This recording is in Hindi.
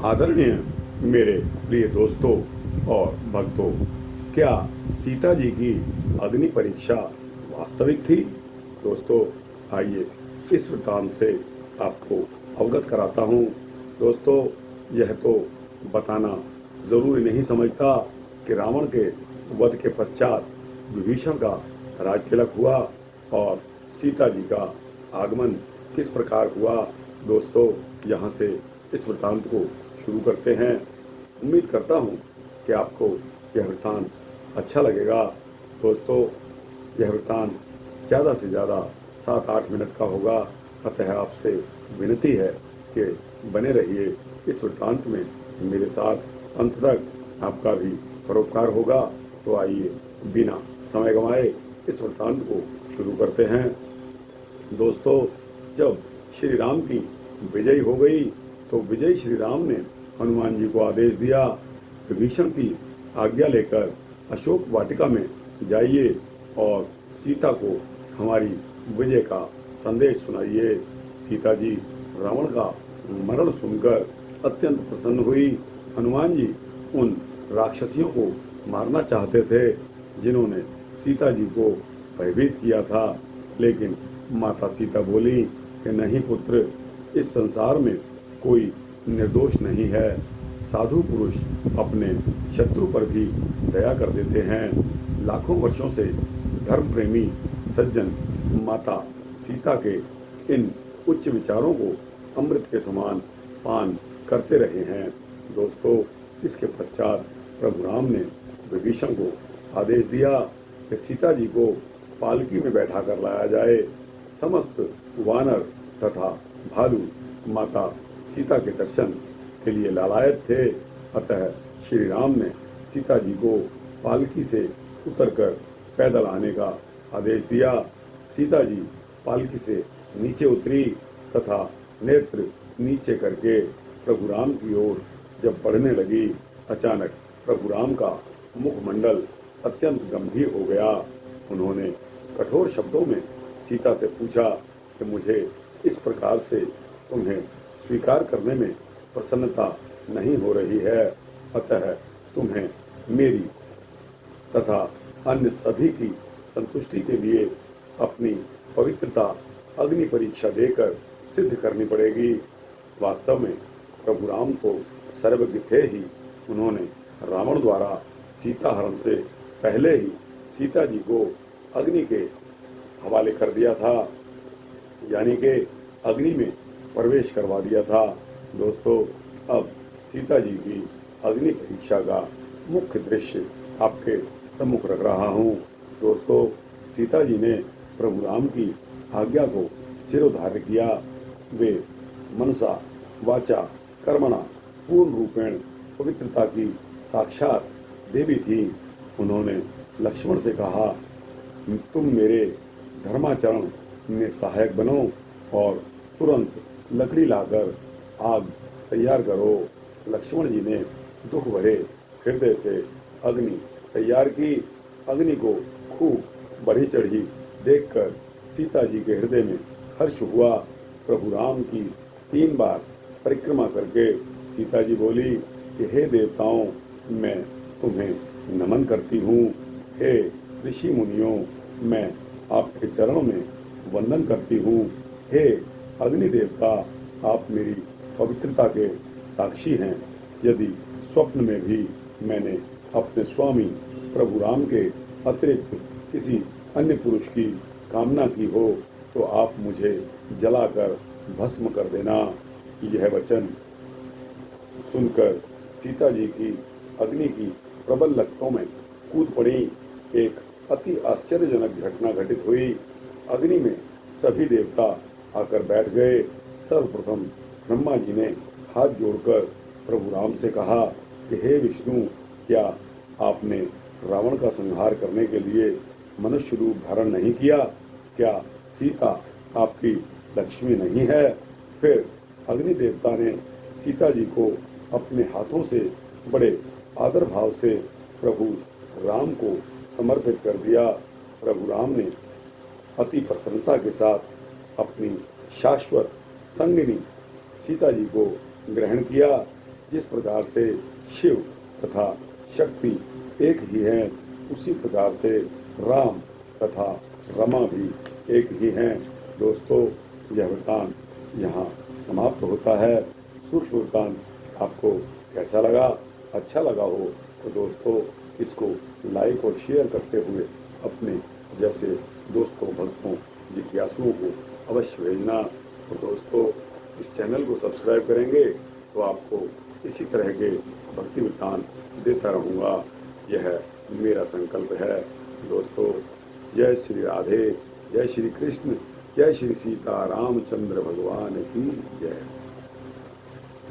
आदरणीय मेरे प्रिय दोस्तों और भक्तों, क्या सीता जी की अग्नि परीक्षा वास्तविक थी? दोस्तों, आइए इस वृत्तांत से आपको अवगत कराता हूँ। दोस्तों, यह तो बताना जरूरी नहीं समझता कि रावण के वध के पश्चात विभीषण का राज तिलक हुआ और सीता जी का आगमन किस प्रकार हुआ। दोस्तों, यहाँ से इस वृत्तांत को शुरू करते हैं। उम्मीद करता हूँ कि आपको यह वृत्तांत अच्छा लगेगा। दोस्तों, यह वृत्तांत ज़्यादा से ज़्यादा 7-8 मिनट का होगा, अतः आपसे विनती है कि बने रहिए इस वृत्तांत में मेरे साथ। अंत तक आपका भी परोपकार होगा। तो आइए बिना समय गंवाए इस वृत्तांत को शुरू करते हैं। दोस्तों, जब श्री राम की विजय हो गई तो विजय श्री राम ने हनुमान जी को आदेश दिया, विभीषण की आज्ञा लेकर अशोक वाटिका में जाइए और सीता को हमारी विजय का संदेश सुनाइए। सीता जी रावण का मरण सुनकर अत्यंत प्रसन्न हुई। हनुमान जी उन राक्षसियों को मारना चाहते थे जिन्होंने सीता जी को भयभीत किया था, लेकिन माता सीता बोली कि नहीं पुत्र, इस संसार में कोई निर्दोष नहीं है। साधु पुरुष अपने शत्रु पर भी दया कर देते हैं। लाखों वर्षों से धर्म प्रेमी सज्जन माता सीता के इन उच्च विचारों को अमृत के समान पान करते रहे हैं। दोस्तों, इसके पश्चात प्रभु राम ने विभीषण को आदेश दिया कि सीता जी को पालकी में बैठा कर लाया जाए। समस्त वानर तथा भालू माता सीता के दर्शन के लिए लालायत थे, अतः श्री राम ने सीता जी को पालकी से उतरकर पैदल आने का आदेश दिया। सीता जी पालकी से नीचे उतरी तथा नेत्र नीचे करके प्रभु राम की ओर जब बढ़ने लगी, अचानक प्रभु राम का मुखमंडल अत्यंत गंभीर हो गया। उन्होंने कठोर शब्दों में सीता से पूछा कि मुझे इस प्रकार से तुम्हें स्वीकार करने में प्रसन्नता नहीं हो रही है, अतः तुम्हें मेरी तथा अन्य सभी की संतुष्टि के लिए अपनी पवित्रता अग्नि परीक्षा देकर सिद्ध करनी पड़ेगी। वास्तव में प्रभु राम तो सर्वज्ञ थे ही। उन्होंने रावण द्वारा सीता हरण से पहले ही सीता जी को अग्नि के हवाले कर दिया था, यानी कि अग्नि में प्रवेश करवा दिया था। दोस्तों, अब सीता जी की अग्नि परीक्षा का मुख्य दृश्य आपके सम्मुख रख रहा हूँ। दोस्तों, सीता जी ने प्रभु राम की आज्ञा को सिरोधार्य किया। वे मनसा वाचा कर्मणा पूर्ण रूपेण पवित्रता की साक्षात देवी थी। उन्होंने लक्ष्मण से कहा, तुम मेरे धर्माचरण में सहायक बनो और तुरंत लकड़ी लाकर आग तैयार करो। लक्ष्मण जी ने दुख भरे हृदय से अग्नि तैयार की। अग्नि को खूब बढ़ी चढ़ी देखकर सीता जी के हृदय में हर्ष हुआ। प्रभु राम की 3 बार परिक्रमा करके सीता जी बोली कि हे देवताओं, मैं तुम्हें नमन करती हूँ। हे ऋषि मुनियों, मैं आपके चरणों में वंदन करती हूँ। हे अग्नि देवता, आप मेरी पवित्रता के साक्षी हैं। यदि स्वप्न में भी मैंने अपने स्वामी प्रभु राम के अतिरिक्त किसी अन्य पुरुष की कामना की हो तो आप मुझे जलाकर भस्म कर देना। यह वचन सुनकर सीता जी की अग्नि की प्रबल लपटों में कूद पड़ी। एक अति आश्चर्यजनक घटना घटित हुई। अग्नि में सभी देवता आकर बैठ गए। सर्वप्रथम ब्रह्मा जी ने हाथ जोड़कर प्रभु राम से कहा कि हे विष्णु, क्या आपने रावण का संहार करने के लिए मनुष्य रूप धारण नहीं किया? क्या सीता आपकी लक्ष्मी नहीं है? फिर अग्नि देवता ने सीता जी को अपने हाथों से बड़े आदर भाव से प्रभु राम को समर्पित कर दिया। प्रभु राम ने अति प्रसन्नता के साथ अपनी शाश्वत संगिनी सीता जी को ग्रहण किया। जिस प्रकार से शिव तथा शक्ति एक ही हैं, उसी प्रकार से राम तथा रमा भी एक ही हैं। दोस्तों, यह वृत्तांत यहाँ समाप्त होता है। सूक्ष्म वृत्तांत आपको कैसा लगा? अच्छा लगा हो तो दोस्तों इसको लाइक और शेयर करते हुए अपने जैसे दोस्तों, भक्तों, जिज्ञासुओं को अवश्य भेजना। तो दोस्तों, इस चैनल को सब्सक्राइब करेंगे तो आपको इसी तरह के भक्ति वृत्तांत देता रहूँगा, यह मेरा संकल्प है। दोस्तों, जय श्री राधे, जय श्री कृष्ण, जय श्री सीता रामचंद्र भगवान की जय।